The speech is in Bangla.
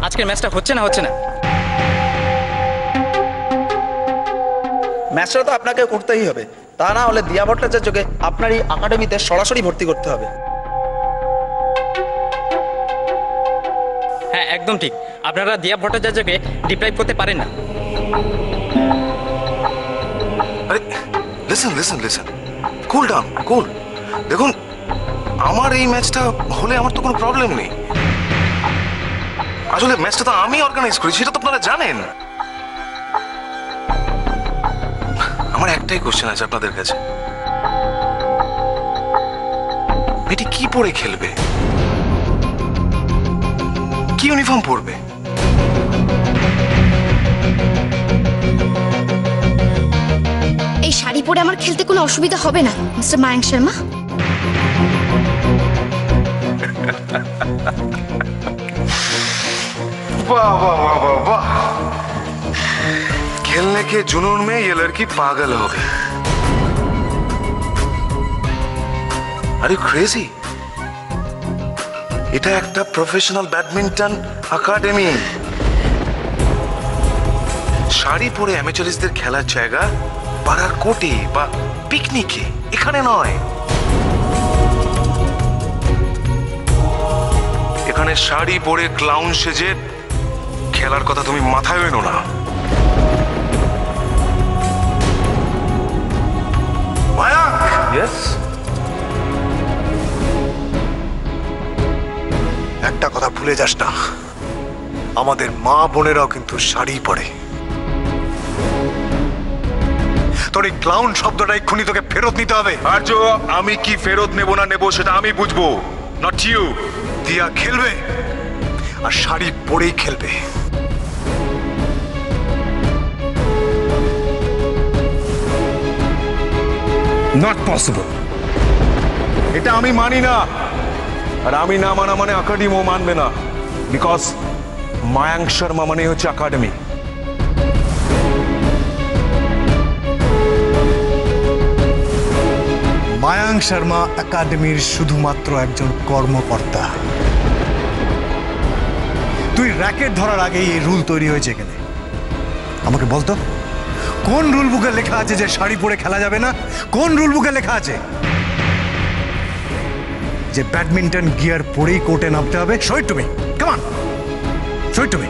আজকের ম্যাচটা হচ্ছে না ম্যাচটা তো আপনাকে করতেই হবে, তা না হলে দিয়া ভট্টাচার্যকে আপনার এই একাডেমিতে সরাসরি ভর্তি করতে হবে। হ্যাঁ, একদম ঠিক। আপনারা দিয়া ভট্টাচার্যকে ডিপ্রাইভ করতে পারেন না। আরে listen listen listen, cool down, cool. দেখুন, আমার এই ম্যাচটা হলে আমার তো কোনো প্রবলেম নেই। আসলে ম্যাচটা তো আমি অর্গানাইজ করি, সেটা তো আপনারা জানেন। আমার একটাই কোশ্চেন আছে আপনাদের কাছে, মেয়েটি কি পরে খেলবে? কি ইউনিফর্ম পরবে? এই শাড়ি পরে আমার খেলতে কোনো অসুবিধা হবে না মিস্টার মায়াঙ্ক শর্মা। वाह वाह वाह वाह वाह, खेलने के जुनून में ये लड़की पागल हो गई। अरे क्रेजी, এটা একটা প্রফেশনাল ব্যাডমিন্টন একাডেমি। শাড়ি পরে অ্যামেচারিস্টদের খেলার জায়গা পাড়ার কোর্টে বা পিকনিকে, এখানে নয়। এখানে শাড়ি পরে ক্লাউন সেজে খেলার কথা তুমি মাথায় এনো না। মায়াঙ্ক, ইয়েস, একটা কথা ভুলে যাস না, আমাদের মা বোনেরাও কিন্তু শাড়ি পরে। তোর এই ক্লাউন শব্দটা এক্ষুনি তোকে ফেরত নিতে হবে। আর আমি কি ফেরত নেব না নেব সেটা আমি বুঝবো, নট ইউ। দিয়া খেলবে আর শাড়ি পরেই খেলবে। নট পসিবল, এটা আমি মানি না। আর আমি না মানা মানে একাডেমিও মানবে না, বিকজ মায়াঙ্ক শর্মা মানে হচ্ছে একাডেমি। মায়াঙ্ক শর্মা একাডেমির শুধুমাত্র একজন কর্মকর্তা। তুই র্যাকেট ধরার আগেই এই রুল তৈরি হয়েছে এখানে। আমাকে বলতো, কোন রুল বুকে লেখা আছে যে শাড়ি পরে খেলা যাবে না? কোন রুল বুকে লেখা আছে যে ব্যাডমিন্টন গিয়ার পরেই কোর্টে নামতে হবে? Show it to me, come on, show it to me.